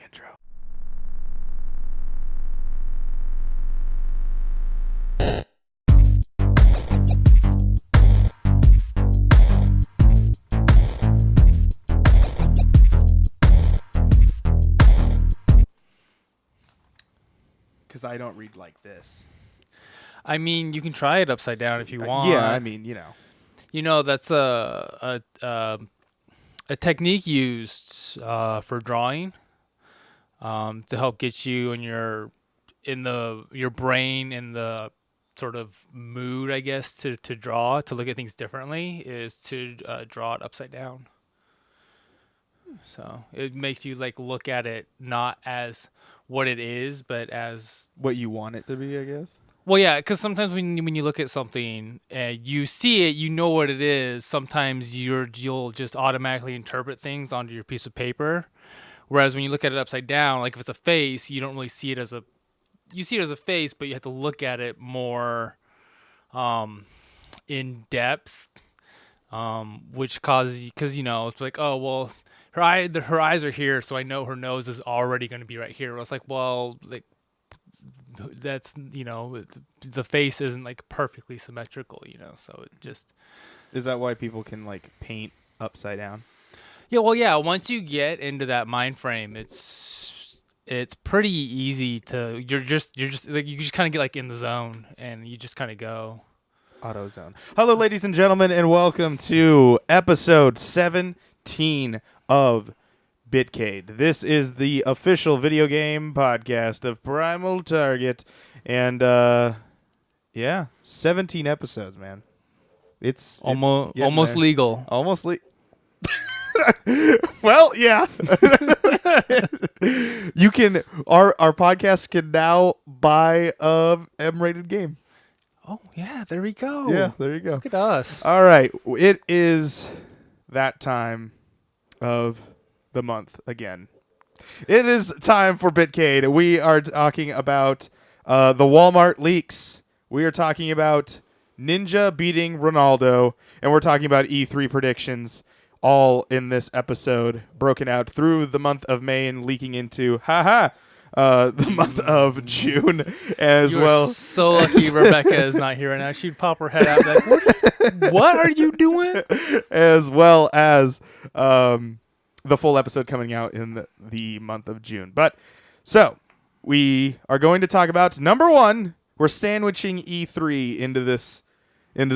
intro. Because I don't read like this. I mean, you can try it upside down if you want. Yeah, I mean, you know. You know, that's a technique used for drawing to help get you in your brain in the sort of mood, I guess, to draw, to look at things differently, is to draw it upside down. So it makes you like look at it not as what it is, but as What you want it to be, I guess. well, yeah, because sometimes when you look at something and you see it, you know what it is. Sometimes you'll just automatically interpret things onto your piece of paper. Whereas when you look at it upside down, like if it's a face, you don't really see it as a you see it as a face, but you have to look at it more in depth, which causes because it's like, oh well, her eyes are here, so I know her nose is already going to be right here. Well, it's like, well, like that's the face isn't like perfectly symmetrical, so it just Is that why people can like paint upside down? yeah, once you get into that mind frame, it's pretty easy to you're just like you just kind of get like in the zone and you just kind of go. AutoZone. Hello, ladies and gentlemen, and welcome to episode 17 of Bitcade. This is the official video game podcast of Primal Target, and 17 episodes, man. It's Almost legal. Almost well, yeah. You can our podcast can now buy a M-rated game. Oh yeah, there we go. Yeah, there you go. Look at us. All right, it is that time of the month again. It is time for Bitcade. We are talking about the Walmart leaks. We are talking about Ninja beating Ronaldo, and we're talking about E3 predictions, all in this episode, broken out through the month of May and leaking into the month of June as well. So lucky Rebecca is not here right now. She'd pop her head out like, what are you doing? As well as the full episode coming out in the month of June. But so we are going to talk about number one. We're sandwiching E3 into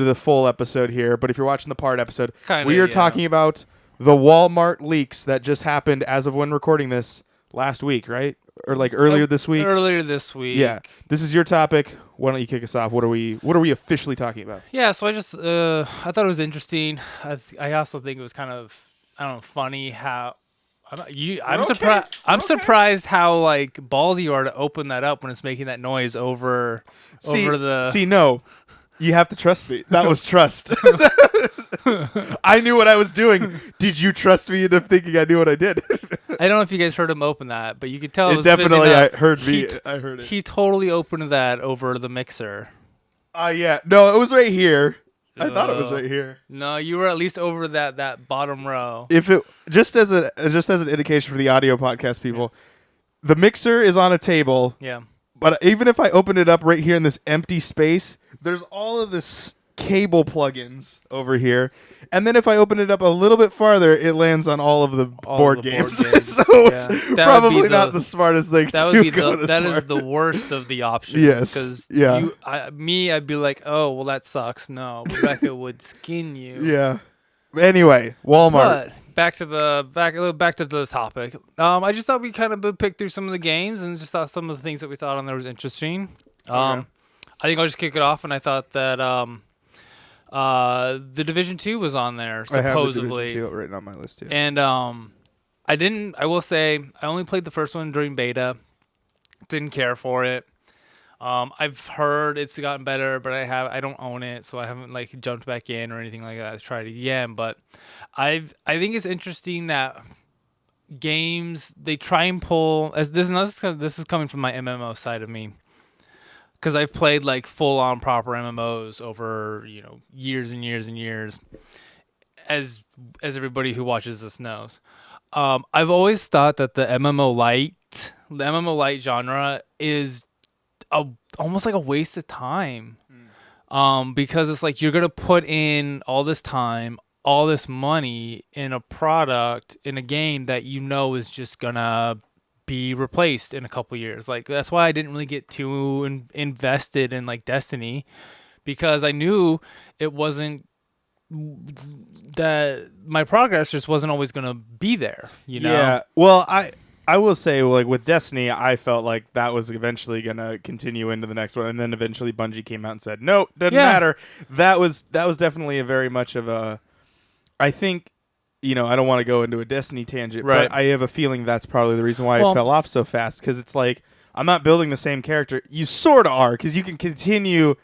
the full episode here. But if you're watching the part episode, we are talking about the Walmart leaks that just happened as of when recording this last week, right? Or like earlier this week. Earlier this week. Yeah. This is your topic. Why don't you kick us off? What are we officially talking about? Yeah, so I just I thought it was interesting. I also think it was kind of funny how I'm surprised how like ballsy you are to open that up when it's making that noise over the. See, no, you have to trust me. That was trust. I knew what I was doing. Did you trust me into thinking I knew what I did? I don't know if you guys heard him open that, but you could tell it was definitely. I heard it. He totally opened that over the mixer. Yeah. No, it was right here. I thought it was right here. No, you were at least over that bottom row. If it just as an indication for the audio podcast people, the mixer is on a table. Yeah. But even if I open it up right here in this empty space, there's all of this cable plugins over here. And then if I open it up a little bit farther, it lands on all of the board games. So it's probably not the smartest thing to go. That is the worst of the options. Yes. Because I'd be like, oh, well, that sucks. No, Rebecca would skin you. Yeah. Anyway, Walmart. But back to the topic. I just thought we kind of pick through some of the games and just thought some of the things that we thought on there was interesting. I think I'll just kick it off, and I thought that the Division 2 was on there, supposedly. I have the Division 2 written on my list too. And I will say I only played the first one during beta. Didn't care for it. I've heard it's gotten better, but I don't own it, so I haven't like jumped back in or anything like that. I've tried it again, but I think it's interesting that games they try and pull as this is coming from my MMO side of me. Because I've played like full-on proper MMOs over years and years and years, as everybody who watches this knows. I've always thought that the MMO light genre is a almost like a waste of time. Because it's like you're gonna put in all this time, all this money in a product in a game that you know is just gonna be replaced in a couple years. Like that's why I didn't really get too invested in like Destiny because I knew it wasn't that my progress just wasn't always gonna be there. You know? Yeah. Well, I will say, like with Destiny, I felt like that was eventually gonna continue into the next one, and then eventually Bungie came out and said, "No, doesn't Yeah. matter." That was definitely a very much of a. I think, I don't want to go into a Destiny tangent, Right. but I have a feeling that's probably the reason why Well- it fell off so fast. Because it's like I'm not building the same character. You sort of are, because you can continue,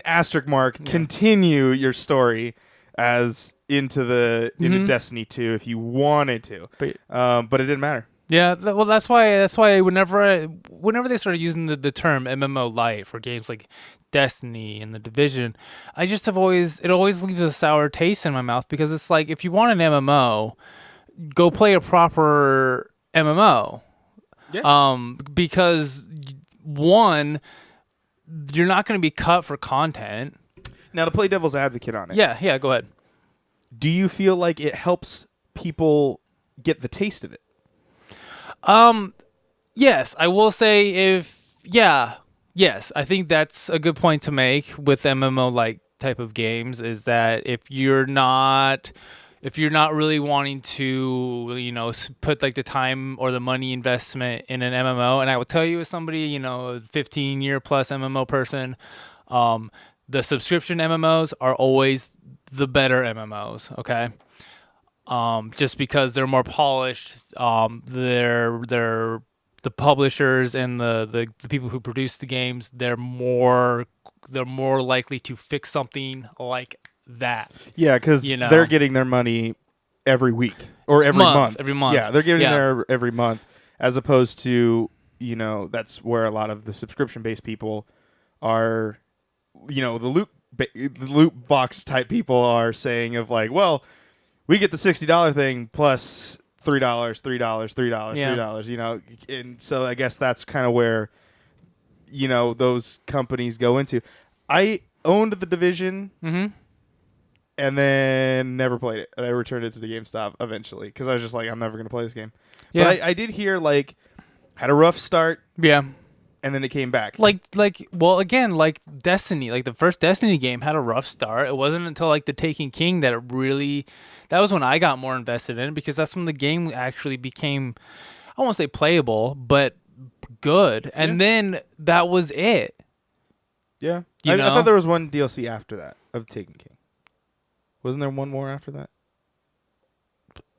asterisk mark, continue your story as into Destiny 2 if you wanted to, but it didn't matter. Yeah, well, that's why whenever they started using the term MMO light for games like Destiny and the Division, it always leaves a sour taste in my mouth because it's like if you want an MMO, go play a proper MMO. Yeah. Because one, you're not going to be cut for content. Now, to play devil's advocate on it, Yeah, go ahead. do you feel like it helps people get the taste of it? Yes, I will say yes, I think that's a good point to make with MMO like type of games is that if you're not really wanting to, put like the time or the money investment in an MMO, and I will tell you as somebody, a 15-year plus MMO person, the subscription MMOs are always the better MMOs, okay? Just because they're more polished, they're the publishers and the people who produce the games, they're more likely to fix something like that. Yeah, because they're getting their money every week or every month. Every month. Yeah, they're getting there every month, as opposed to that's where a lot of the subscription-based people are. The loot box type people are saying of like, well, we get the $60 thing plus $3, $3, and so I guess that's kind of where those companies go into. I owned the Division, and then never played it. I returned it to the GameStop eventually because I was just like, I'm never gonna play this game. Yeah. But I did hear like had a rough start. Yeah. And then it came back. Like Destiny, like the first Destiny game had a rough start. It wasn't until like the Taken King that that was when I got more invested in it because that's when the game actually became, I won't say playable, but good. And then that was it. Yeah. I thought there was one DLC after that of Taken King. Wasn't there one more after that?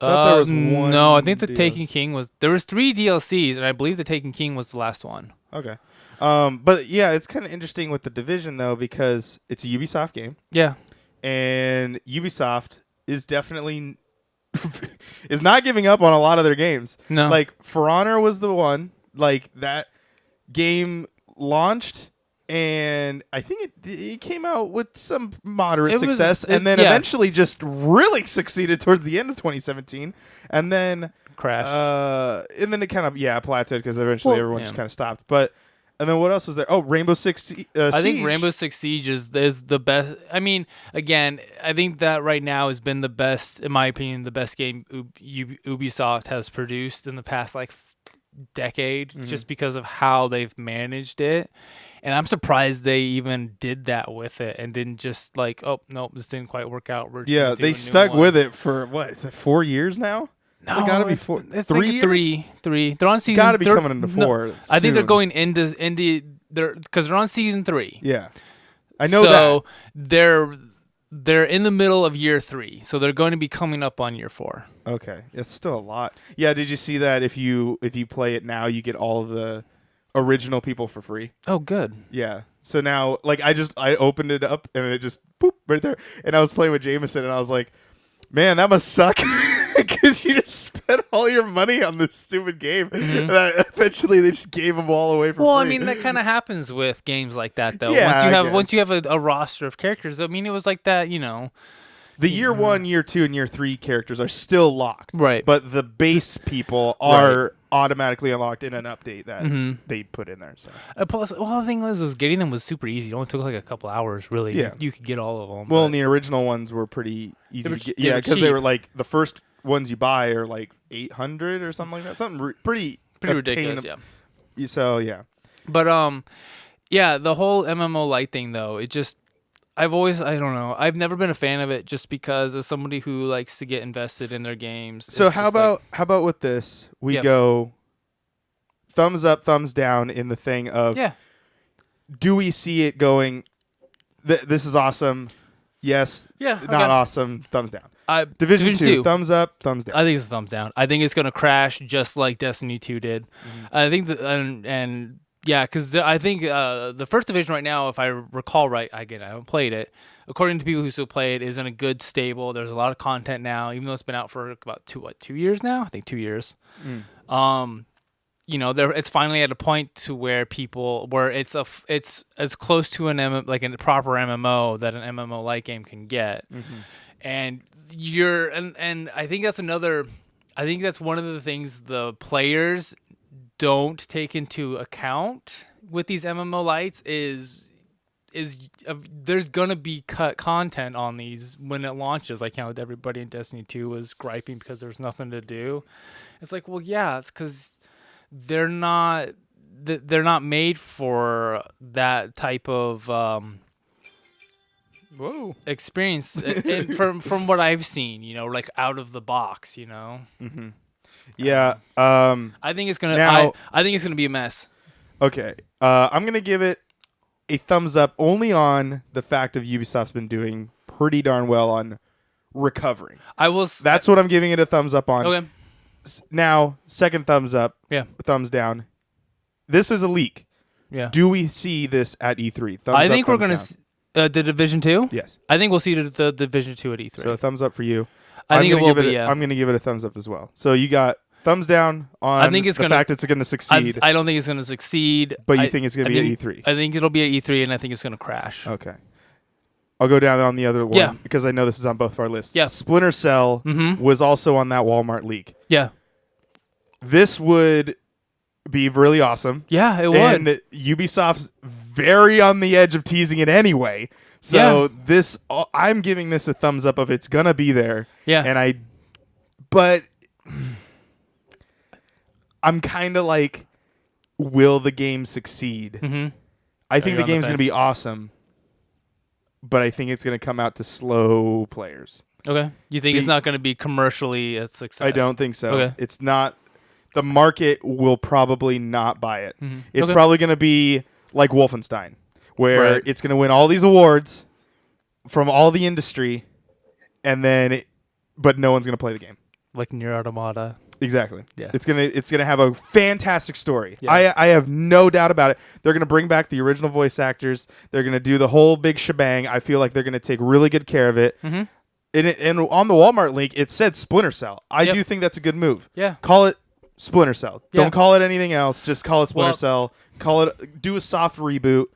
There was one. No, I think the Taken King there was 3 DLCs, and I believe the Taken King was the last one. Okay. But yeah, it's kind of interesting with the Division though because it's a Ubisoft game. Yeah. And Ubisoft is definitely is not giving up on a lot of their games. No. Like For Honor was the one. Like that game launched and I think it came out with some moderate success and then eventually just really succeeded towards the end of 2017 and then crashed. And then it kind of plateaued because eventually everyone just kind of stopped. But and then what else was there? Oh, Rainbow Six Siege. I think Rainbow Six Siege is the best. I mean, again, I think that right now has been the best, in my opinion, the best game Ubisoft has produced in the past like decade, just because of how they've managed it. And I'm surprised they even did that with it and didn't just like, oh no, this didn't quite work out. They stuck with it for what? Is it 4 years now? No, it gotta be 4. It's 3 like years? Three. They're on season. Gotta be coming into 4. No, I think they're soon. going into because they're on season 3. Yeah, I know that. So they're in the middle of year 3, so they're going to be coming up on year 4. Okay, it's still a lot. Yeah, did you see that? If you play it now, you get all the original people for free. Oh, good. Yeah. So now, like, I opened it up and it just boop right there, and I was playing with Jameson, and I was like, man, that must suck. Because you just spent all your money on this stupid game that eventually they just gave them all away for free. Well, I mean, that kind of happens with games like that, though. Yeah, once you have a roster of characters, I mean, it was like that, The year 1, year 2, and year 3 characters are still locked. Right. But the base people are automatically unlocked in an update that they put in there. So. Plus, the thing was getting them was super easy. It only took like a couple hours, really. Yeah. You could get all of them. Well, and the original ones were pretty easy to get. They Yeah, were because they cheap. were like the first ones you buy are like 800 or something like that. Something pretty ridiculous, yeah. So, yeah. But yeah, the whole MMO light thing though, I don't know. I've never been a fan of it just because as somebody who likes to get invested in their games. So how about with this? We go thumbs up, thumbs down in the thing of do we see it going this is awesome? Yes. Yeah. Not awesome. Thumbs down. Division 2, thumbs up, thumbs down. I think it's a thumbs down. I think it's going to crash just like Destiny 2 did. I think that yeah, because I think the first division right now, if I recall right, again, I haven't played it. According to people who still play it, is in a good stable. There's a lot of content now, even though it's been out for about 2 years now. I think 2 years. You know, it's finally at a point to where it's as close to like a proper MMO that an MMO like game can get, and and I think that's another. I think that's one of the things the players don't take into account with these MMO lights is there's gonna be cut content on these when it launches. Like how everybody in Destiny 2 was griping because there's nothing to do. It's like, well, yeah, it's because they're not made for that type of experience. And from what I've seen, you know, like out of the box, you know. Yeah. I think it's gonna. I think it's gonna be a mess. Okay. I'm gonna give it a thumbs up only on the fact of Ubisoft's been doing pretty darn well on recovering. That's what I'm giving it a thumbs up on. Okay. Now, second thumbs up. Yeah. Thumbs down. This is a leak. Yeah. Do we see this at E3? Thumbs I up, think we're thumbs gonna down. the Division 2. Yes. I think we'll see the Division 2 at E3. So a thumbs up for you. I think it will be. I'm going to give it a thumbs up as well. So you got thumbs down on the fact it's going to succeed. I don't think it's going to succeed. But you think it's going to be at E3? I think it'll be at E3, and I think it's going to crash. Okay. I'll go down on the other one because I know this is on both of our lists. Yeah. Splinter Cell was also on that Walmart leak. Yeah. This would be really awesome. Yeah, it would. And Ubisoft's very on the edge of teasing it anyway. So I'm giving this a thumbs up of it's going to be there. Yeah. But I'm kind of like, will the game succeed? I think the game's going to be awesome, but I think it's going to come out to slow players. Okay. You think it's not going to be commercially a success? I don't think so. Okay. It's not. The market will probably not buy it. It's probably going to be like Wolfenstein, where it's going to win all these awards from all the industry, and then, but no one's going to play the game. Like Nier Automata. Exactly. Yeah. It's gonna have a fantastic story. Yeah. I have no doubt about it. They're gonna bring back the original voice actors. They're gonna do the whole big shebang. I feel like they're gonna take really good care of it. And on the Walmart link, it said Splinter Cell. I do think that's a good move. Yeah. Call it Splinter Cell. Yeah. Don't call it anything else. Just call it Splinter Cell. Do a soft reboot,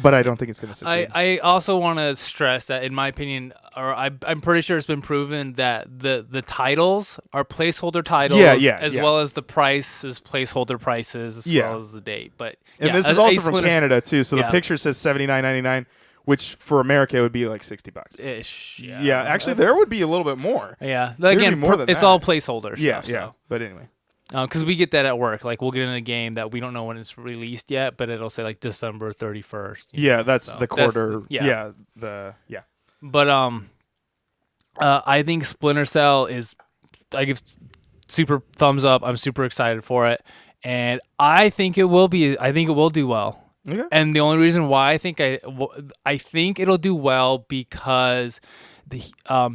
but I don't think it's going to succeed. I also want to stress that, in my opinion, or I'm pretty sure it's been proven that the titles are placeholder titles, as well as the price is placeholder prices, as well as the date. But this is also from Canada too, so the picture says $79.99, which for America would be like $60 ish. Yeah, actually, there would be a little bit more. Yeah, again, it's all placeholder Yeah, stuff. So. But anyway. Because we get that at work. Like, we'll get in a game that we don't know when it's released yet, but it'll say, like, December 31st. Yeah, that's the quarter. But, I think Splinter Cell I give super thumbs up. I'm super excited for it. And I think it will do well. Okay. And the only reason why I think it'll do well because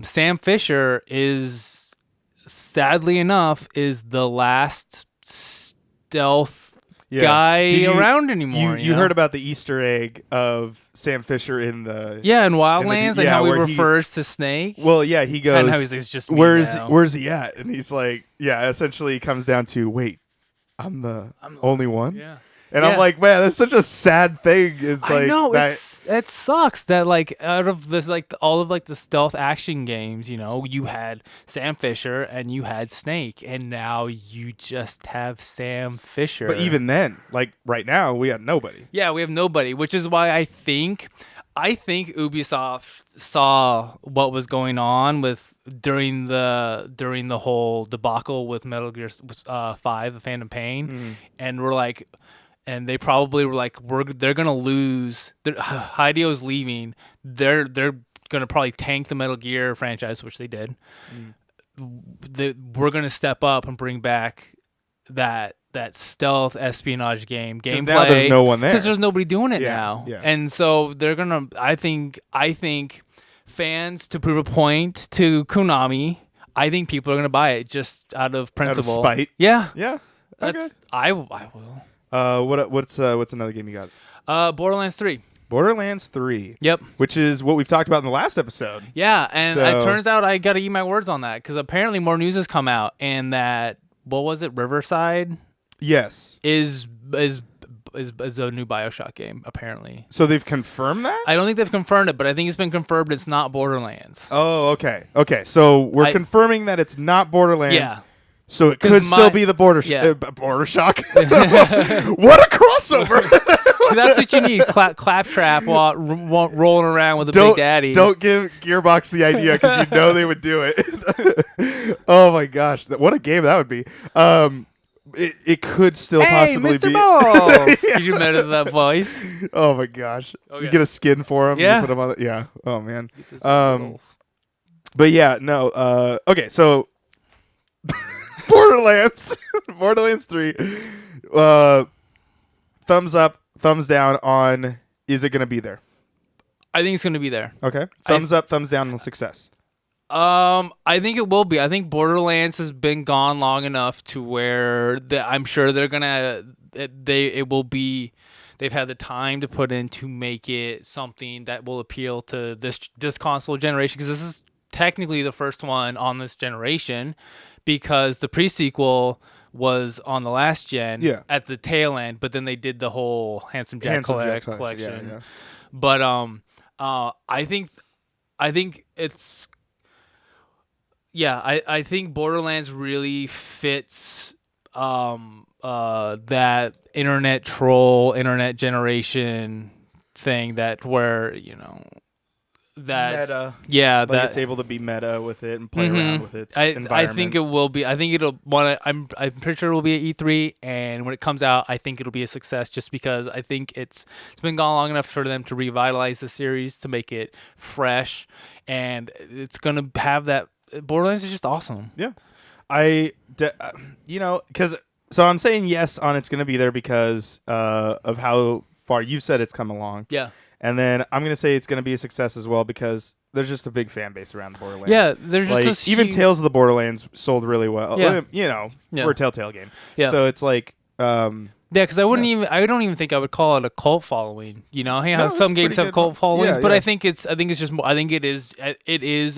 Sam Fisher is... sadly enough, is the last stealth guy around anymore. You heard about the Easter egg of Sam Fisher in the in Wildlands, and how he refers to Snake. Well, yeah, he goes, and how he's like, it's just me where's he at? And he's like, essentially, it comes down to, wait, I'm the only one. Yeah. And I'm like, man, that's such a sad thing. Is like I know that. it sucks that like out of this like all of like the stealth action games, you had Sam Fisher and you had Snake, and now you just have Sam Fisher. But even then, like right now, we got nobody. Yeah, we have nobody, which is why I think Ubisoft saw what was going on with during the whole debacle with Metal Gear 5, The Phantom Pain, and we're like. And they probably were like, they're gonna lose. Hideo's leaving. They're gonna probably tank the Metal Gear franchise, which they did. We're gonna step up and bring back that stealth espionage gameplay. Now there's no one there because there's nobody doing it Yeah, now. yeah. And so they're gonna. I think fans, to prove a point to Konami, I think people are gonna buy it just out of principle. spite. Yeah. Yeah. Okay. I will. What's another game you got? Borderlands 3. Borderlands 3. Yep. Which is what we've talked about in the last episode. Yeah, and So- it turns out I got to eat my words on that because apparently more news has come out, and that what was it, Riverside Yes. is a new BioShock game apparently. So they've confirmed that? I don't think they've confirmed it, but I think it's been confirmed it's not Borderlands. Oh, okay. Okay, so we're confirming that it's not Borderlands. Yeah. So it 'Cause could still be the Border yeah. Border Shock. What a crossover! That's what you need, claptrap while rolling around with a Big Daddy. Don't give Gearbox the idea because you know they would do it. Oh my gosh, what a game that would be. It could still Hey, possibly Mr. be. Balls! Yeah. Did you remember that voice? Oh my gosh! Okay. You get a skin for him. Yeah. You put him on. Yeah. Oh man. This is But yeah, no. Okay, so Borderlands, Borderlands 3. Thumbs up, thumbs down on. Is it going to be there? I think it's going to be there. Okay. Thumbs up, thumbs down on success. I think it will be. I think Borderlands has been gone long enough to where I'm sure they're gonna. It will be. They've had the time to put in to make it something that will appeal to this console generation, because this is technically the first one on this generation, because the pre-sequel was on the last gen at the tail end, but then they did the whole Handsome Jack collection. Yeah. But I think it's. Yeah, I think Borderlands really fits that internet troll, internet generation thing that where, that meta. Yeah, Like that it's able to be meta with it and play around with its environment. I think it will be. I think it'll want to. I'm pretty sure it will be at E3, and when it comes out, I think it'll be a success. Just because I think it's been gone long enough for them to revitalize the series, to make it fresh, and it's gonna have that. Borderlands is just awesome. Yeah, because so I'm saying yes on it's going to be there because of how far you said it's come along. Yeah. And then I'm going to say it's going to be a success as well because there's just a big fan base around Borderlands. Yeah, there's just this even Tales of the Borderlands sold really well. Yeah. We're a Telltale game. Yeah. So it's like yeah, because I don't even think I would call it a cult following. How some games have cult followings, but yeah. I think it's more. I think it is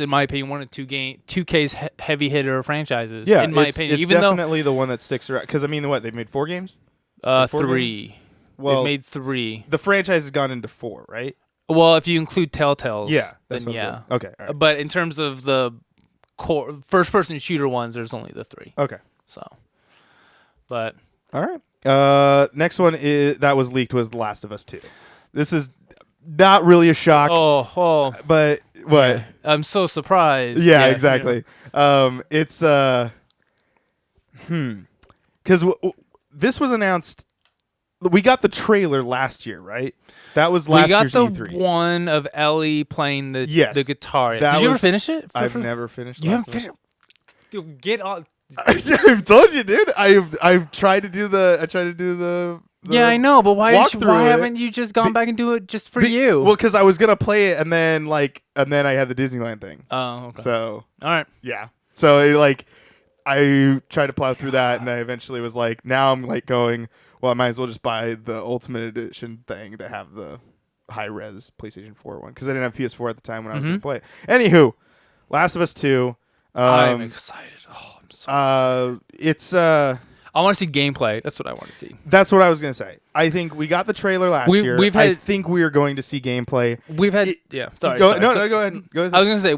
in my opinion one of 2K's heavy hitter franchises. Yeah, in my opinion, it's even definitely the one that sticks around. Because what they've made 4 games. though 3. Well, they made 3. The franchise has gone into 4, right? Well, if you include Telltales, that's then yeah. Okay. All right. But in terms of the core first-person shooter ones, there's only the 3. Okay. So, but all right. Next one that was leaked was The Last of Us 2. This is not really a shock. Oh. But what? I'm so surprised. Yeah, exactly. It's because this was announced. We got the trailer last year, right? That was last year's E3. We got the one of Ellie playing the guitar. Did you ever finish it? I've never finished. You haven't finished. Dude, get on. I've told you, dude. I've tried to do the. Yeah, I know, but why walkthrough haven't you just gone back and do it just for you? Well, because I was gonna play it and then I had the Disneyland thing. Oh, okay. So all right. Yeah. So I tried to plow through that, and I eventually was like, now I'm going. Well, I might as well just buy the Ultimate Edition thing to have the high-res PlayStation 4 one, because I didn't have PS4 at the time when I was going to play it. Anywho, Last of Us 2. I'm excited. Oh, I'm so excited. It's I want to see gameplay. That's what I want to see. That's what I was gonna say. I think we got the trailer last year. I think we are going to see gameplay. We've had Sorry. No, go ahead. Go ahead. I was gonna say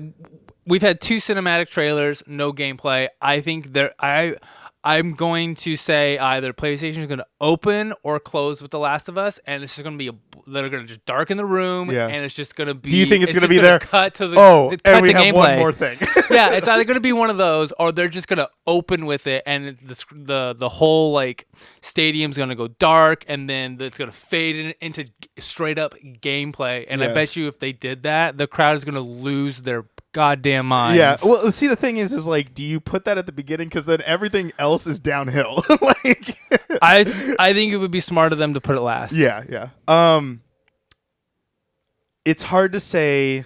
we've had 2 cinematic trailers, no gameplay. I think I'm going to say either PlayStation is going to open or close with The Last of Us, and it's just going to be they're going to just darken the room, and it's just going to be. Do you think it's going to be there? Cut to the and we have gameplay. One more thing. Yeah, it's either going to be one of those, or they're just going to open with it, and the whole like stadium's going to go dark, and then it's going to fade into straight up gameplay. And I bet you if they did that, the crowd is going to lose their goddamn minds. Yeah. Well, see, the thing is like, do you put that at the beginning? Because then everything else is downhill. Like, I think it would be smart of them to put it last. Yeah. It's hard to say.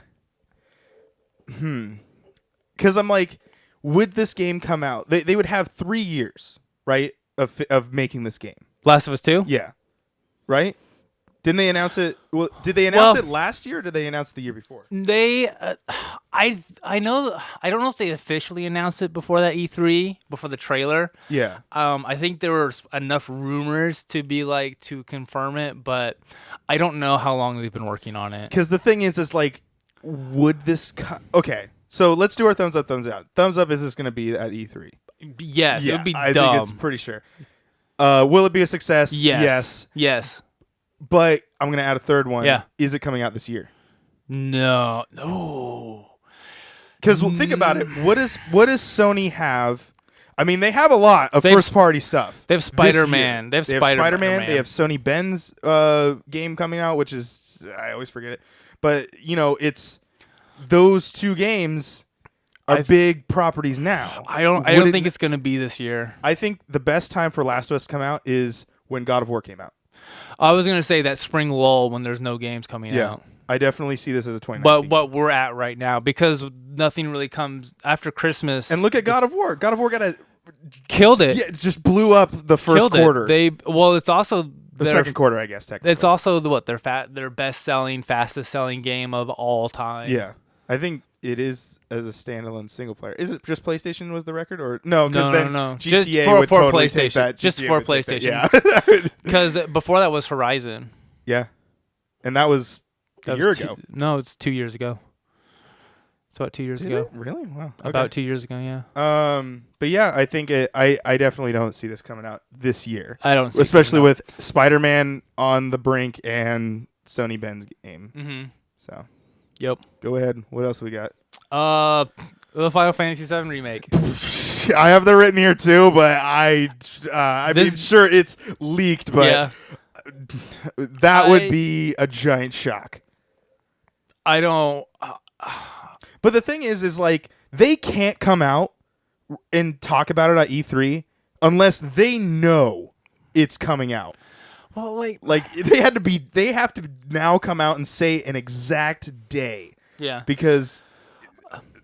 Because I'm like, would this game come out? They would have 3 years, right, of making this game. Last of Us 2? Yeah. Right? Didn't they announce it? Well, did they announce it last year, or did they announce it the year before? They, I know. I don't know if they officially announced it before that E3, before the trailer. Yeah. I think there were enough rumors to be like to confirm it, but I don't know how long they've been working on it. Because the thing is like, would this? Okay, so let's do our thumbs up, thumbs out. Thumbs up. Is this going to be at E3? Yes, it would be dumb. I think it's pretty sure. Will it be a success? Yes. But I'm going to add a third one. Yeah. Is it coming out this year? No. Because think about it. What does Sony have? I mean, they have a lot of first-party stuff. They have Spider-Man. They have Spider-Man. They have Sony Ben's game coming out, which is, I always forget it. But, it's those 2 games are big properties now. I don't think it's going to be this year. I think the best time for Last of Us to come out is when God of War came out. I was going to say that spring lull when there's no games coming out. I definitely see this as a 2019. But what we're at right now, because nothing really comes after Christmas. And look at God of War. God of War killed it. Yeah, it just blew up the first quarter. It's also the second quarter, I guess. Technically, it's also their best-selling, fastest-selling game of all time. Yeah, I think it is as a standalone single player. Is it just PlayStation was the record, or no? No. GTA would for totally PlayStation. take that. Just GTA for would take PlayStation. Yeah, because before that was Horizon. Yeah, and that was a year ago. No, it's 2 years ago. It's about 2 years ago. Really? Wow. Okay. About 2 years ago, yeah. But yeah, I think I definitely don't see this coming out this year. I don't see especially with Spider-Man on the brink and Sony Ben's game. Mm-hmm. So, yep. Go ahead. What else we got? The Final Fantasy VII remake. I have that written here too, but I'm sure it's leaked, but that would be a giant shock. I don't. But the thing is like they can't come out and talk about it at E3 unless they know it's coming out. Well, like they have to now come out and say an exact day. Yeah. Because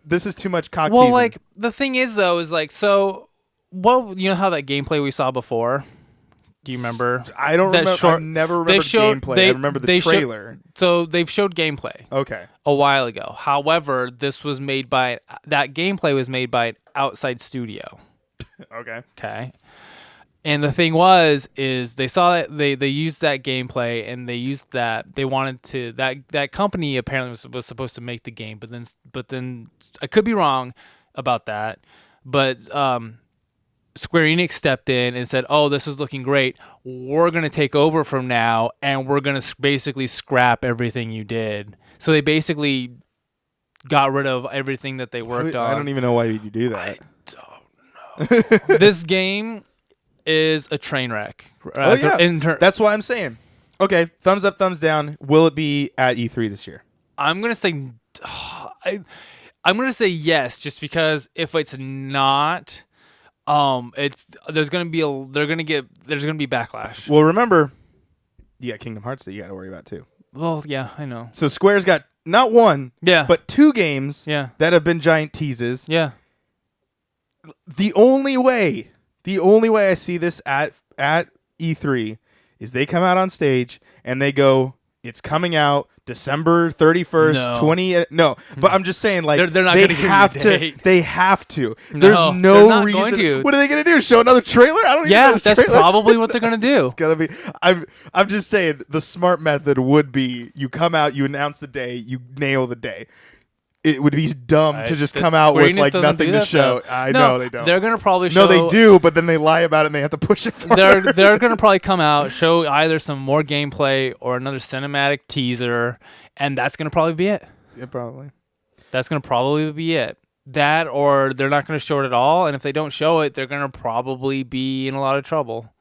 this is too much cock teasing. Well, like the thing is though is like so what you know how that gameplay we saw before? Do you remember? I don't remember. I never remember gameplay. I remember the trailer. So they've showed gameplay. Okay. A while ago. However, that gameplay was made by an outside studio. Okay. Okay. And the thing is they saw it. They used that gameplay and they used that. They wanted to that company apparently was supposed to make the game, but then I could be wrong about that, but Square Enix stepped in and said, "Oh, this is looking great. We're going to take over from now, and we're going to basically scrap everything you did." So they basically got rid of everything that they worked on. I don't even know why you do that. I don't know. This game is a train wreck. That's why I'm saying. Okay, thumbs up, thumbs down. Will it be at E3 this year? I'm going to say I'm going to say yes, just because if it's not... there's gonna be backlash. Well, remember, you got Kingdom Hearts that you got to worry about too. Well, yeah, I know. So Square's got not one, but 2 games, that have been giant teases. Yeah. The only way I see this at E3 is they come out on stage and they go, it's coming out December 31st, No. 20. No, but I'm just saying, like, They're not they gonna give you a have to. date. They have to. No, There's they're no not reason. going to. What are they gonna do? Show another trailer? I don't even know Yeah, the that's trailer. probably what they're gonna do. It's gonna be. I'm just saying. The smart method would be you come out, you announce the day, you nail the day. It would be dumb to just come out with Square Enix like doesn't nothing do to that, show. though. I No, know they don't. They're gonna probably show. No, they do, but then they lie about it and they have to push it forward. They're gonna probably come out, show either some more gameplay or another cinematic teaser, and that's gonna probably be it. Yeah, probably. That's gonna probably be it. That or they're not gonna show it at all, and if they don't show it, they're gonna probably be in a lot of trouble.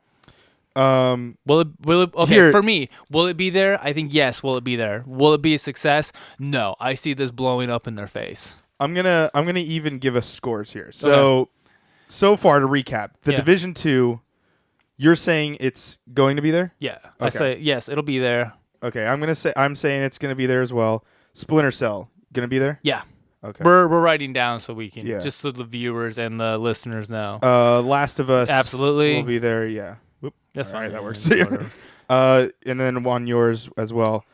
Will it? Okay, Here- for me, will it be there? I think yes. Will it be there? Will it be a success? No, I see this blowing up in their face. I'm gonna even give us scores here. So far to recap, the Yeah. Division 2, you're saying it's going to be there? Yeah, I Okay. say yes. It'll be there. Okay, I'm saying it's gonna be there as well. Splinter Cell gonna be there? Yeah, Okay. we're writing down so we can Yeah. just so the viewers and the listeners know. Last of Us Absolutely. will be there. Yeah. Whoop. That's All fine. right, that yeah, works. whatever. And then on yours as well.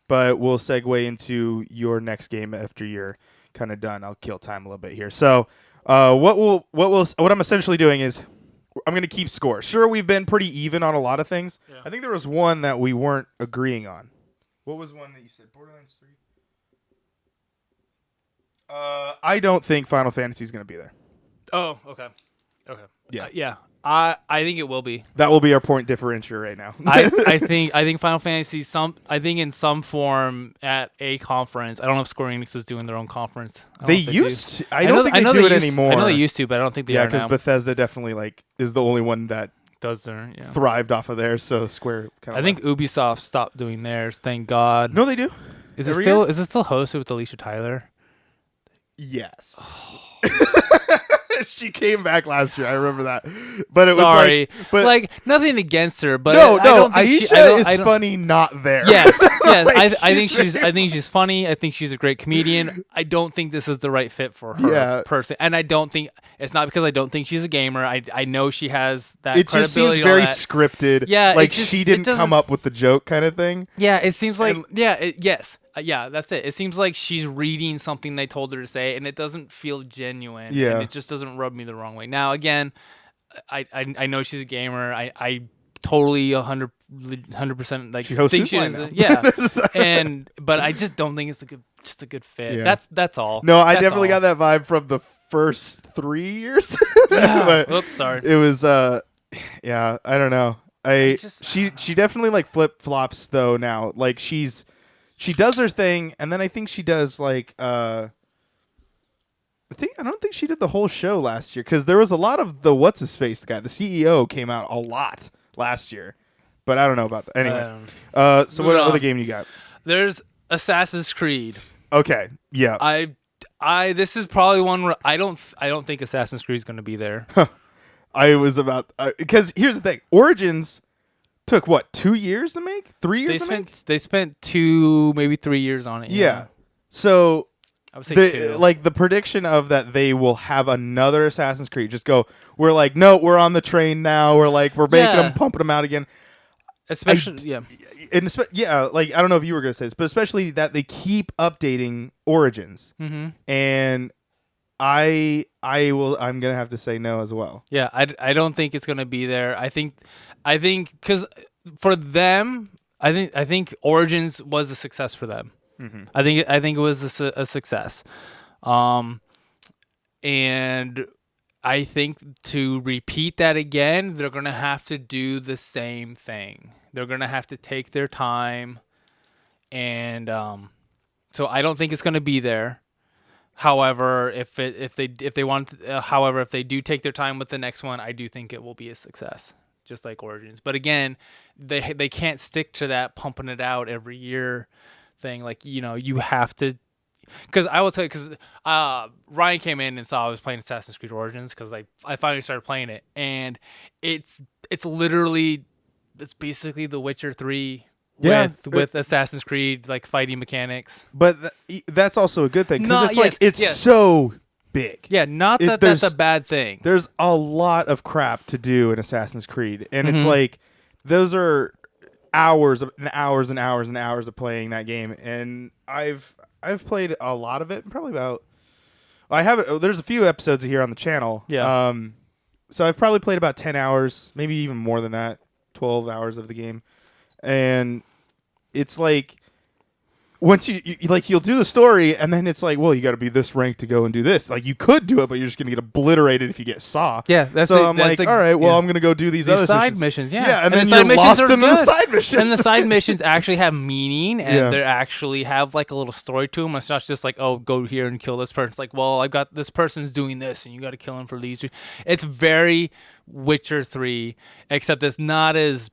But we'll segue into your next game after you're kind of done. I'll kill time a little bit here. So, what I'm essentially doing is I'm going to keep score. Sure, we've been pretty even on a lot of things. Yeah. I think there was one that we weren't agreeing on. What was one that you said? Borderlands 3? I don't think Final Fantasy is going to be there. Oh, okay. Yeah. Yeah. I think it will be. That will be our point differentiator right now. I think Final Fantasy in some form at a conference. I don't know if Square Enix is doing their own conference. I don't They know if do. used to. I don't think they do it anymore. I know they used to, but I don't think they Yeah, are because now. Bethesda definitely is the only one that Does their yeah. thrived off of theirs. So Square kind of. I think Ubisoft stopped doing theirs. Thank God. No, they do. Is every it still year? is it still hosted with Alicia Tyler? Yes. She came back last year. I remember that. But it Sorry, was but like nothing against her, but no, I don't think Aisha I is don't- funny. Not there. Yes, yes. Like, I think she's she's funny. I think she's a great comedian. I don't think this is the right fit for her Yeah. person, and I don't think it's not because I don't think she's a gamer. I know she has that. It just seems credibility and all very that. scripted. Yeah, it like just- she it didn't doesn't- come up with the joke kind of thing. Yeah, it seems like And- yes. Yeah, that's it. It seems like she's reading something they told her to say, and it doesn't feel genuine. Yeah. and it just doesn't rub me the wrong way. Now, again, I know she's a gamer. I totally 100% like She hosts think Foodline she's now. yeah, but I just don't think it's a good fit. Yeah. That's all. No, I That's definitely all. got that vibe from the first 3 years. Yeah. But Oops, sorry. it was yeah, I don't know. She definitely like flip flops though now. Like she does her thing, and then I think she does like I don't think she did the whole show last year because there was a lot of the what's his face guy, the CEO came out a lot last year, but I don't know about that. Anyway, so what Moving other on. game you got? There's Assassin's Creed. Okay, yeah, I this is probably one where I don't think Assassin's Creed is going to be there. I was about because here's the thing: Origins took what 2 years to make, 3 years to make. They spent 2 maybe 3 years on it. Yeah, so. I would say 2. Like the prediction of that they will have another Assassin's Creed. Just go. We're like, no, we're on the train now. We're making Yeah. them, pumping them out again. Especially yeah. And like I don't know if you were gonna say this, but especially that they keep updating Origins, Mm-hmm. and I'm gonna have to say no as well. Yeah, I don't think it's gonna be there. I think because for them, I think Origins was a success for them. Mm-hmm. I think it was a success, and I think to repeat that again, they're gonna have to do the same thing. They're gonna have to take their time, and so I don't think it's gonna be there. However, if they do take their time with the next one, I do think it will be a success, just like Origins. But again, they can't stick to that pumping it out every year thing. Like you have to, because I will tell you, because Ryan came in and saw I was playing Assassin's Creed Origins because I finally started playing it, and it's basically The Witcher 3. Yeah, with Assassin's Creed like fighting mechanics. But that's also a good thing No, because it's yes. so big. Yeah, not that there's- that's a bad thing. There's a lot of crap to do in Assassin's Creed, and it's Mhm. like those are hours and hours and hours and hours of playing that game, and I've played a lot of it. Probably about I have it. There's a few episodes here on the channel. Yeah. So I've probably played about 10 hours, maybe even more than that, 12 hours of the game, and it's like. Once you like, you'll do the story, and then it's like, well, you got to be this rank to go and do this. Like, you could do it, but you're just gonna get obliterated if you get saw. Yeah, that's so. I'm like, all right, well, I'm gonna go do these other side missions. Yeah, yeah, and the then side you're missions lost are in the good. side missions. And the side missions actually have meaning, and Yeah. they actually have like a little story to them. It's not just like, oh, go here and kill this person. It's like, well, I've got this person's doing this, and you got to kill him for these. It's very Witcher 3, except it's not as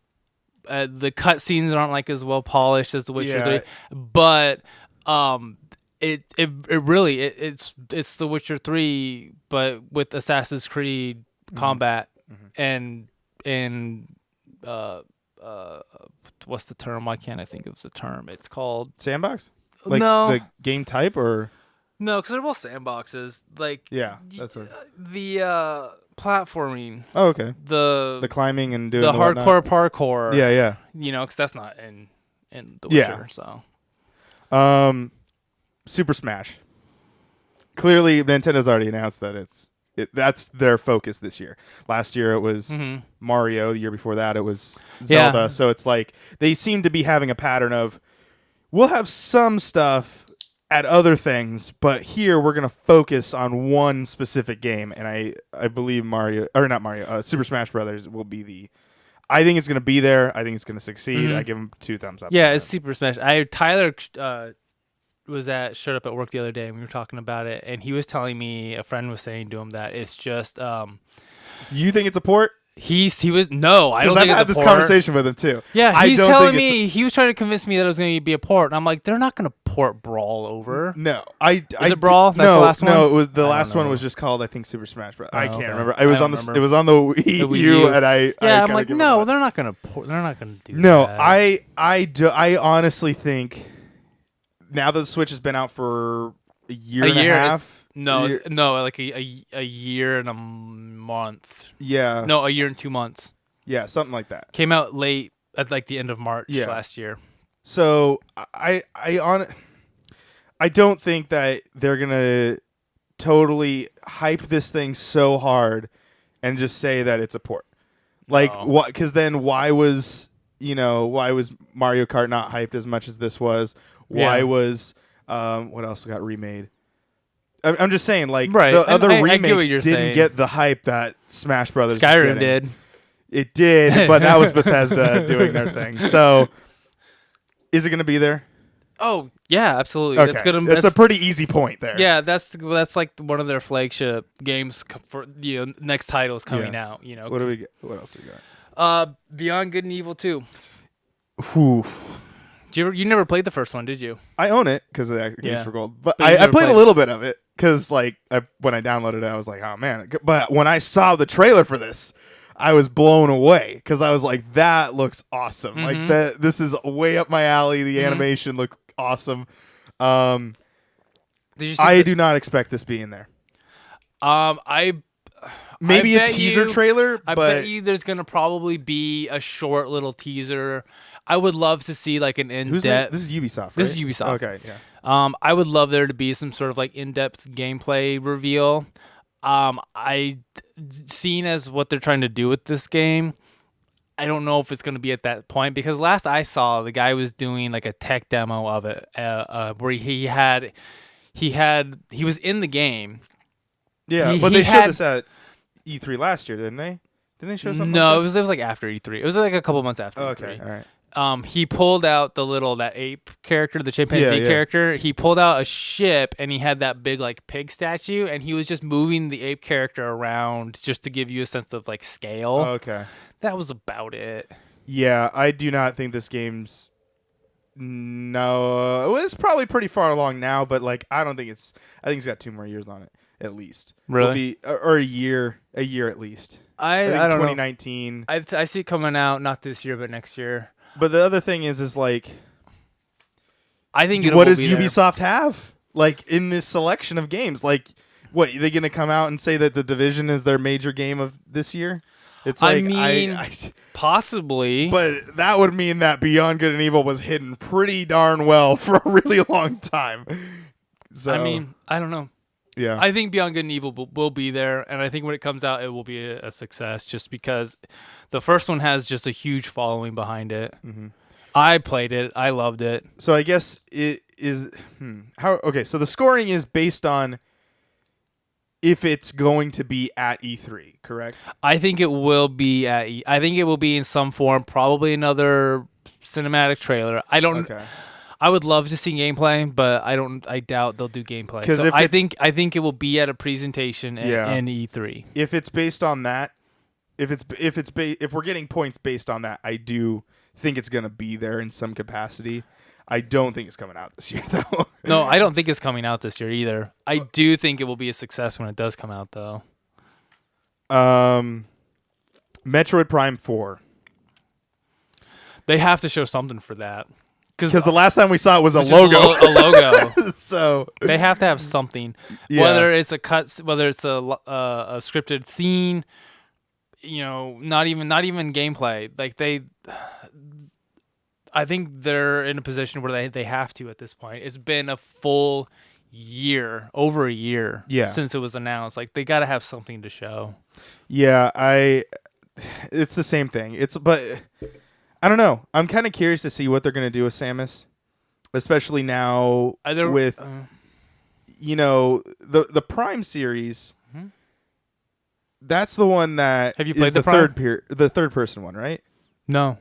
the cutscenes aren't like as well polished as the Witcher 3, but it's the Witcher 3, but with Assassin's Creed combat and what's the term? Why can't I think of the term? It's called Sandbox? Like no, the game type or no, because they're both sandboxes. Like that's what. The platforming. Oh, okay. The climbing and doing the hardcore whatnot. parkour. Yeah. You know, because that's not in the Witcher. So. Super Smash. Clearly, Nintendo's already announced that that's their focus this year. Last year it was Mario. The year before that it was Zelda. Yeah. So it's like they seem to be having a pattern of we'll have some stuff at other things, but here we're gonna focus on one specific game. And I believe Super Smash Brothers will be the. I think it's gonna be there. I think it's gonna succeed. I give them 2 thumbs up. Yeah, it's Super Smash. Tyler showed up at work the other day and we were talking about it, and he was telling me, a friend was saying to him that it's just you think it's a port? I don't think I've it's had a this port. conversation with him too. Yeah, he's telling me he was trying to convince me that it was going to be a port, and I'm like, they're not going to port Brawl over. No, Is it Brawl? That's the last one? No, it was the last one was just called I think Super Smash Bros. I can't okay. remember. It was on remember. the Wii U, and I'm like, no, they're not going to port. They're not going to do no, that. I honestly think now that the Switch has been out for a year and a half. Like a year and a month. Yeah. No, a year and 2 months. Yeah, something like that. Came out late at like the end of March last year. So I don't think that they're gonna totally hype this thing so hard and just say that it's a port. Like what? Because then why was Mario Kart not hyped as much as this was? Why was what else got remade? I'm just saying, like the other remakes didn't get the hype that Smash Brothers. Skyrim did. It did, but that was Bethesda doing their thing. So, is it going to be there? Oh yeah, absolutely. Okay. That's a pretty easy point there. Yeah, that's like one of their flagship games for next titles coming out. You know. What do we get? What else do we got? Beyond Good and Evil 2. Whew. You never played the first one, did you? I own it because of Games for Gold, but you've I never played played a little bit of it because when I downloaded it, I was like, oh man! But when I saw the trailer for this, I was blown away because I was like, that looks awesome! Like that, this is way up my alley. The animation looked awesome. Did you? I do not expect this being there. Maybe a teaser trailer. I bet you there's gonna probably be a short little teaser. I would love to see like an in-depth. This is Ubisoft, right? This is Ubisoft. Okay, yeah. I would love there to be some sort of like in-depth gameplay reveal. Seeing as what they're trying to do with this game, I don't know if it's going to be at that point, because last I saw, the guy was doing like a tech demo of it, where he was in the game. Yeah, but they showed this at E3 last year, didn't they? Didn't they show something? No, like it was like after E3. It was like a couple months after E3. Okay, all right. He pulled out that ape character, the chimpanzee character. He pulled out a ship, and he had that big like pig statue, and he was just moving the ape character around just to give you a sense of like scale. Okay. That was about it. Yeah, I do not think this game's. No, it's probably pretty far along now, but like I think it's got 2 more years on it at least. Really? Or a year at least. I think 2019. I see it coming out not this year but next year. But the other thing is like, I think what does Ubisoft have like in this selection of games? Like, what, are they going to come out and say that The Division is their major game of this year? It's I like mean, possibly. but that would mean that Beyond Good and Evil was hidden pretty darn well for a really long time. So, I mean, I don't know. yeah. I think Beyond Good and Evil will be there, and I think when it comes out, it will be a success just because the first one has just a huge following behind it. Mm-hmm. I played it. I loved it. So I guess it is how okay. So the scoring is based on if it's going to be at E3, correct? I think it will be I think it will be in some form, probably another cinematic trailer. I don't. Okay. I would love to see gameplay, but I don't. I doubt they'll do gameplay. 'Cause So if I it's- think it will be at a presentation in E3. If it's based on that, if we're getting points based on that, I do think it's gonna be there in some capacity. I don't think it's coming out this year though. No, I don't think it's coming out this year either. I do think it will be a success when it does come out, though. Metroid Prime 4. They have to show something for that. Because the last time we saw it was a Which is logo. a logo. So They have to have something, yeah. whether it's a cut, whether it's a scripted scene, not even gameplay. Like I think they're in a position where they have to at this point. It's been a full year, over a year, since it was announced. Like they got to have something to show. Yeah, it's the same thing. But I don't know. I'm kind of curious to see what they're going to do with Samus, especially now with the Prime series. Mm-hmm. That's the one that have you played is the Prime? the third person one, right? No,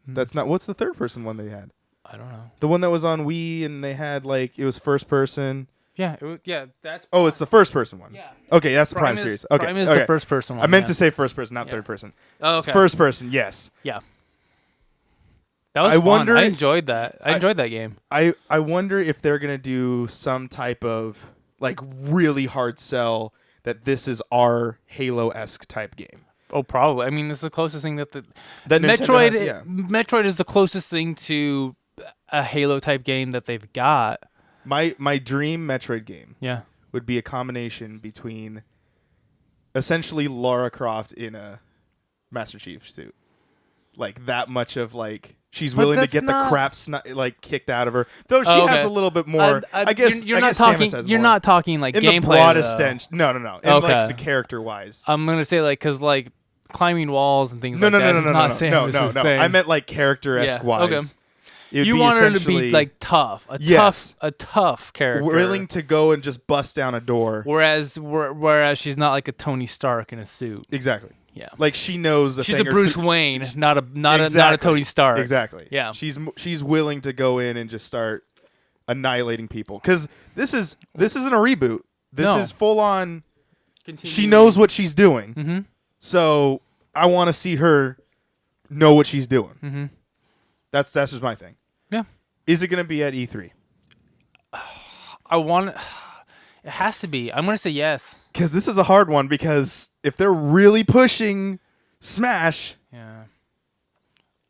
that's not. What's the third person one they had? I don't know. The one that was on Wii and they had it was first person. Yeah, that's. Oh, it's the first person one. Yeah. Okay, that's the Prime series. Okay, Prime is the first person one. I meant to say first person, not third person. Oh, It's okay. first person, yes. Yeah. That was I fun. wonder- I enjoyed that. I enjoyed that game. I wonder if they're gonna do some type of really hard sell that this is our Halo-esque type game. Oh, probably. I mean, it's the closest thing that That Metroid. Nintendo has, yeah. Metroid is the closest thing to a Halo type game that they've got. My dream Metroid game Yeah. would be a combination between essentially Lara Croft in a Master Chief suit. That much of she's But willing to that's get not- the crap kicked out of her. Though she Oh, okay. has a little bit more. I guess you're I not guess talking. Samus has You're more. not talking like in gameplay. the broadest though. sense. No. In Okay. the character wise. I'm gonna say because climbing walls and things No, like that is no. not Samus's thing. I meant character-esque Yeah, wise. okay. It would You be want her to essentially be tough, Yes. a tough character, willing to go and just bust down a door. Whereas she's not like a Tony Stark in a suit. Exactly. Yeah. She knows a She's thing a or Bruce two- Wayne, not a Exactly. Tony Stark. Exactly. Yeah. She's willing to go in and just start annihilating people because this isn't a reboot. This No. is full on. She knows what she's doing. Mm-hmm. So I want to see her know what she's doing. Mm-hmm. That's just my thing. Yeah. Is it going to be at E3? I want. It has to be. I'm gonna say yes. Because this is a hard one. Because if they're really pushing Smash, Yeah.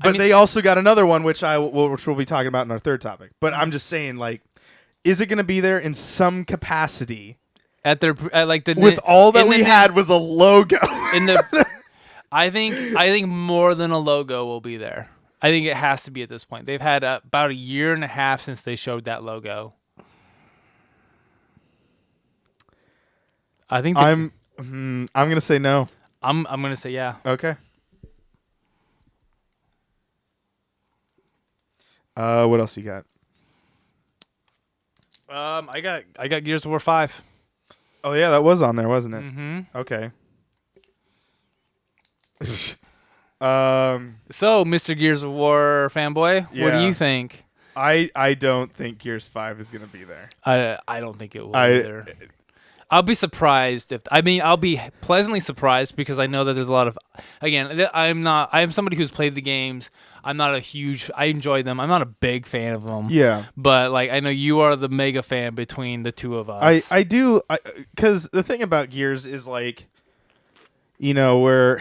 but they also got another one, which we'll be talking about in our third topic. But I'm just saying, is it going to be there in some capacity? At the With all that in the we had was a logo. in the. I think more than a logo will be there. I think it has to be at this point. They've had about a year and a half since they showed that logo. I think I'm gonna say no. I'm gonna say yeah. Okay. What else you got? I got Gears of War 5. Oh yeah, that was on there, wasn't it? Mm-hmm. Okay. So, Mr. Gears of War fanboy, what do Yeah. you think? I don't think Gears 5 is gonna be there. I don't think it will either. I'll be surprised I'll be pleasantly surprised because I know that there's a lot of, again, I'm somebody who's played the games. I enjoy them. I'm not a big fan of them. Yeah. But I know you are the mega fan between the two of us. I do, because the thing about Gears is where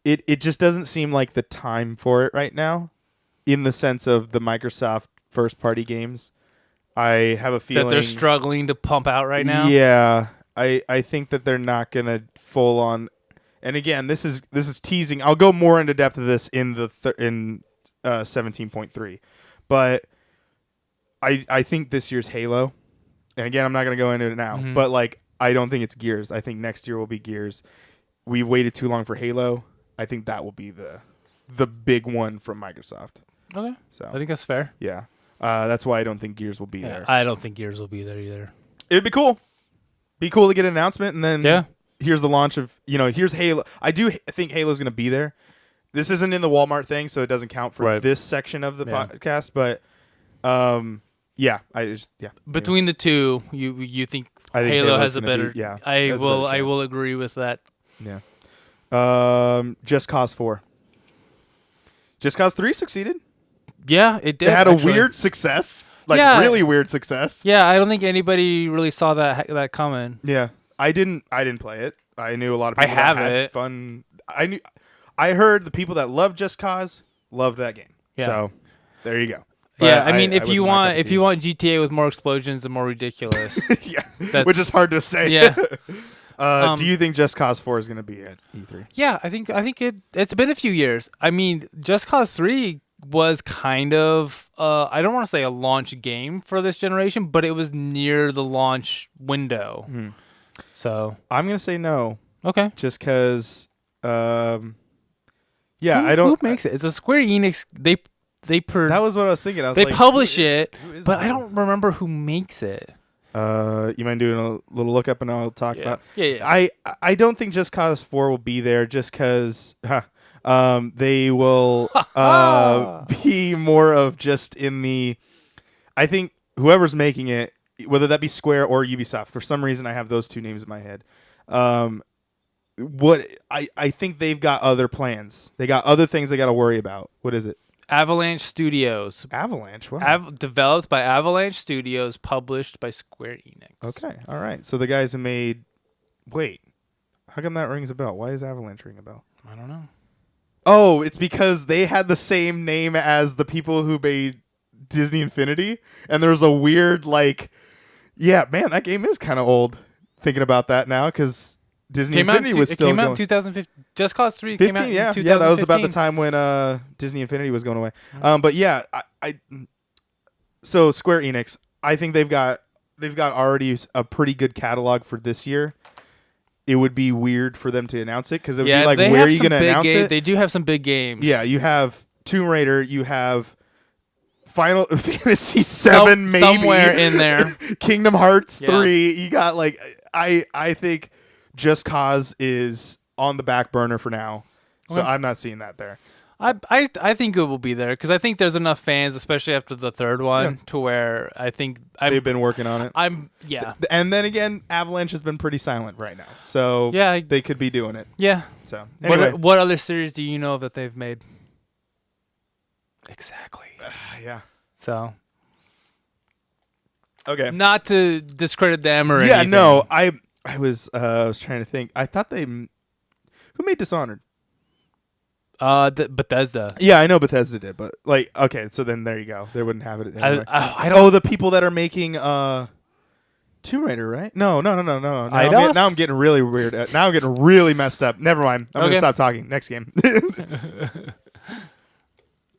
it just doesn't seem like the time for it right now, in the sense of the Microsoft first party games. I have a feeling that they're struggling to pump out right now. Yeah, I think that they're not gonna full on. And again, this is teasing. I'll go more into depth of this in the 17.3, but I think this year's Halo. And again, I'm not going to go into it now, but like I don't think it's Gears. I think next year will be Gears. We've waited too long for Halo. I think that will be the big one from Microsoft. Okay. So I think that's fair. Yeah. That's why I don't think Gears will be there. I don't think Gears will be there either. It'd be cool. Be cool to get an announcement, and then here's the launch of, here's Halo. I do think Halo's going to be there. This isn't in the Walmart thing, so it doesn't count for this section of the podcast, but Between the two, you think Halo has a better I will agree with that. Yeah. Just Cause 4. Just Cause 3 succeeded. Yeah, it did. It had a weird success. Really weird success. Yeah, I don't think anybody really saw that coming. Yeah. I didn't play it. I knew a lot of people that had fun. I heard the people that loved Just Cause loved that game. Yeah. So there you go. But yeah, I mean, if you want GTA with more explosions and more ridiculous, which is hard to say. Yeah. Do you think Just Cause 4 is going to be at E3? Yeah, I think it's been a few years. I mean, Just Cause 3 was kind of I don't want to say a launch game for this generation, but it was near the launch window. So I'm going to say no. Okay. Just because I don't. Who makes it? It's a Square Enix. That was what I was thinking. They publish it, but I don't remember who makes it. You mind doing a little look up and I'll talk about. Yeah. I don't think Just Cause 4 will be there just because they will be more of just in the. I think whoever's making it, whether that be Square or Ubisoft, for some reason I have those two names in my head. What I think they've got other plans. They got other things they got to worry about. What is it? Avalanche Studios. Avalanche? What? Developed by Avalanche Studios, published by Square Enix. Okay, all right. So the guys who made... Wait. How come that rings a bell? Why is Avalanche ring a bell? I don't know. Oh, it's because they had the same name as the people who made Disney Infinity, and there's a weird, yeah, man, that game is kind of old, thinking about that now, because... Disney Infinity was still going. It came out in 2015. Just Cause 3 came out in 2015. Yeah, that was about the time when Disney Infinity was going away. But yeah, so Square Enix, I think they've got already a pretty good catalog for this year. It would be weird for them to announce it because it would be like, where are you going to announce it? They do have some big games. Yeah, you have Tomb Raider, you have Final Fantasy 7 maybe somewhere in there. Kingdom Hearts 3. You got I think Just Cause is on the back burner for now, so I'm not seeing that there. I think it will be there because I think there's enough fans, especially after the third one, to where I think they've been working on it. And then again, Avalanche has been pretty silent right now, so they could be doing it. Yeah. So anyway, what other series do you know that they've made? Exactly. Yeah. So. Okay. Not to discredit them or anything. Yeah. No. I was trying to think. I thought who made Dishonored? Bethesda. Yeah, I know Bethesda did, but okay, so then there you go. They wouldn't have it anyway. I don't. The people that are making Tomb Raider, right? No. Now I'm getting really weird. Now I'm getting really messed up. Never mind. I'm gonna stop talking. Next game.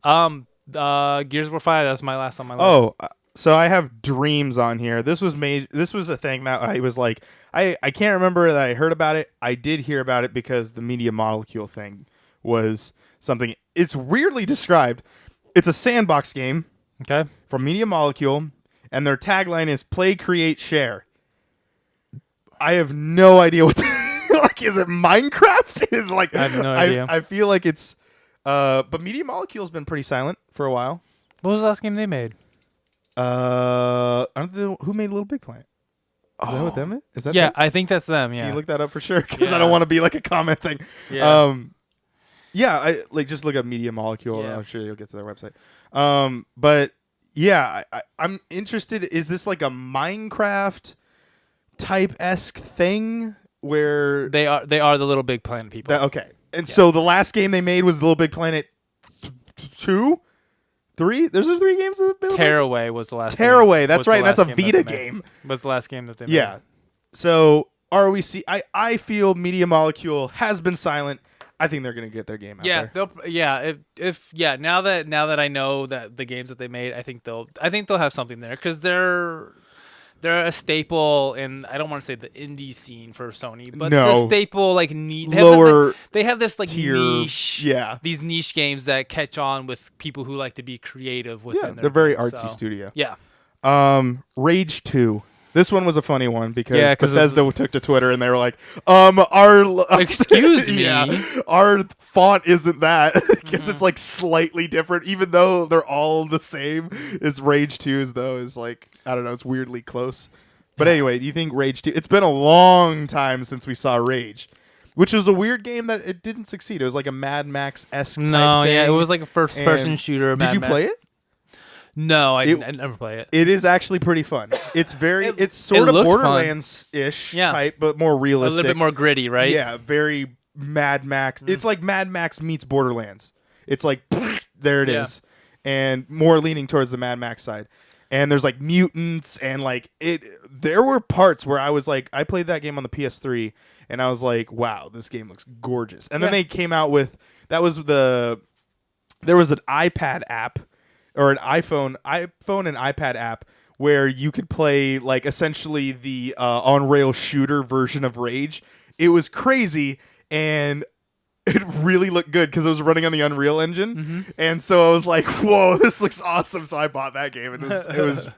Gears of War 5. That's my last on my list. Oh. So I have Dreams on here. This was a thing that I was like, I can't remember that I heard about it. I did hear about it because the Media Molecule thing was something. It's weirdly described. It's a sandbox game. Okay. From Media Molecule, and their tagline is "Play, Create, Share." I have no idea what. Is it Minecraft? I have no idea. I feel like it's. But Media Molecule's been pretty silent for a while. What was the last game they made? Who made Little Big Planet? Is that what them is? Is that them? I think that's them. Yeah. Can you look that up for sure? Because I don't want to be like a comment thing. Yeah. Just look up Media Molecule. And I'm sure you'll get to their website. But yeah, I'm interested. Is this like a Minecraft type-esque thing where they are the Little Big Planet people? Okay, and so the last game they made was Little Big Planet 2. 3? There's 3 games of the Tearaway was the last Tearaway, game. that's right. That's a Vita game. Was the last game that they made. Yeah. So are we see? I feel Media Molecule has been silent. I think they're gonna get their game out Yeah, there. if now that I know that the games that they made, I think they'll have something there because they're a staple in, I don't want to say the indie scene for Sony, but the No. staple like Lower they have this like tier, niche, yeah. these niche games that catch on with people who like to be creative within Yeah, their they're very games, artsy so. studio. Yeah. Rage 2. This one was a funny one because Yeah, 'cause Bethesda took to Twitter and they were like, our Excuse me. yeah, our font isn't that because it's like slightly different, even though they're all the same. It's Rage 2's though is like, I don't know, it's weirdly close. But anyway, do you think Rage 2? It's been a long time since we saw Rage, which was a weird game that it didn't succeed. It was like a Mad Max-esque type thing. Yeah, it was like a first-person shooter. Did you play it? No, I never play it. It is actually pretty fun. It's it's sort it of looked Borderlands-ish type, but more A realistic. little bit more gritty, right? Yeah, very Mad Max. It's like Mad Max meets Borderlands. It's like, there it is. And more leaning towards the Mad Max side. And there's like mutants and like there were parts where I was like, I played that game on the PS3 and I was like, wow, this game looks gorgeous. And then they came out with, there was an iPad app or an iPhone and iPad app where you could play like essentially the on-rail shooter version of Rage. It was crazy and it really looked good because it was running on the Unreal Engine, and so I was like, "Whoa, this looks awesome!" So I bought that game. It was,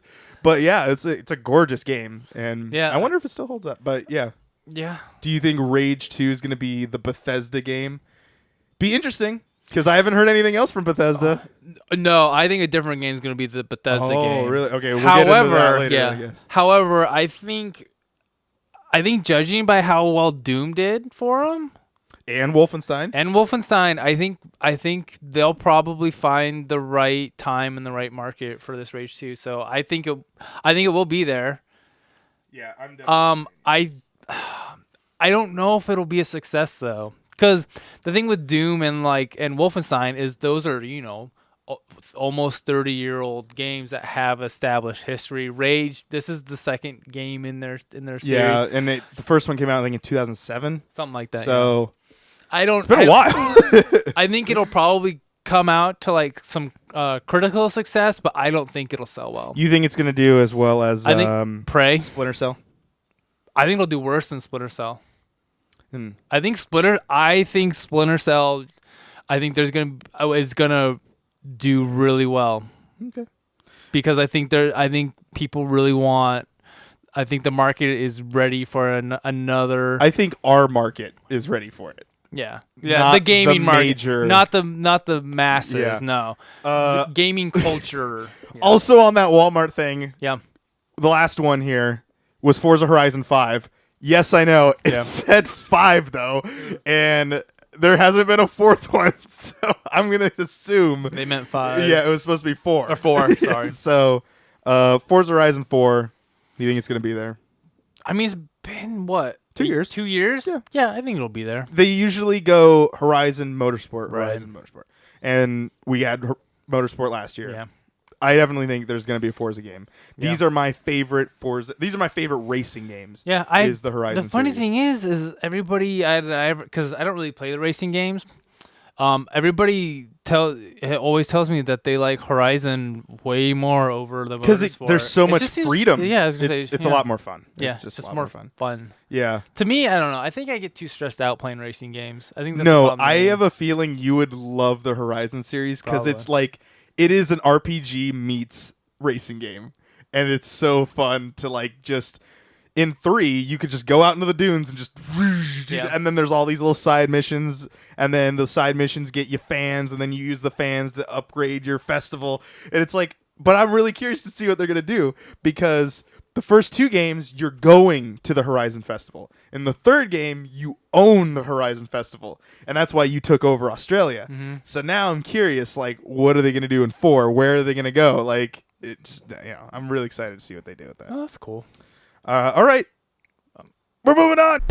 but yeah, it's a gorgeous game, and I wonder if it still holds up. But yeah. Do you think Rage 2 is going to be the Bethesda game? Be interesting because I haven't heard anything else from Bethesda. No, I think a different game is going to be the Bethesda game. Oh, really? Okay, we'll get into that later. I guess. However, I think judging by how well Doom did for them. And Wolfenstein. I think they'll probably find the right time and the right market for this Rage 2. So I think it will be there. Yeah, I'm definitely I don't know if it'll be a success though, because the thing with Doom and Wolfenstein is those are almost 30-year-old games that have established history. Rage, this is the second game in their series. Yeah, and the first one came out I think in 2007, something like that. So. Yeah. It's been a while. I think it'll probably come out to like some critical success, but I don't think it'll sell well. You think it's going to do as well as I think Prey, Splinter Cell? I think it'll do worse than Splinter Cell. I think Splinter Cell. I think is gonna do really well. Okay. Because I think people really want. I think the market is ready for another. I think our market is ready for it. Yeah, Not the gaming major... market, not the masses. Yeah. No, the gaming culture. Also on that Walmart thing. Yeah, the last one here was Forza Horizon 5. Yes, I know it said 5 though, and there hasn't been a fourth one, so I'm gonna assume they meant 5. Yeah, it was supposed to be 4. Or 4. Sorry. So, Forza Horizon 4. Do you think it's gonna be there? I mean, it's been what? 2 years. 2 years? Yeah, I think it'll be there. They usually go Horizon Motorsport, and we had Motorsport last year. Yeah. I definitely think there's going to be a Forza game. These are my favorite Forza. These are my favorite racing games. Yeah, is the Horizon. The funny series. thing is everybody because I don't really play the racing games. Everybody always tells me that they like Horizon way more over the because there's so much freedom. I was gonna say it's a lot more fun. Yeah, it's just a lot more fun. Yeah. To me, I don't know. I think I get too stressed out playing racing games. I think that's no. I have a feeling you would love the Horizon series because it's like it is an RPG meets racing game, and it's so fun to like just. In 3, you could just go out into the dunes and just, and then there's all these little side missions, and then the side missions get you fans, and then you use the fans to upgrade your festival, and it's like, but I'm really curious to see what they're gonna do because the first 2 games you're going to the Horizon Festival. In the third game, you own the Horizon Festival, and that's why you took over Australia. Mm-hmm. So now I'm curious, like, what are they gonna do in 4? Where are they gonna go? Like, it's I'm really excited to see what they do with that. Oh, that's cool. All right. We're moving on.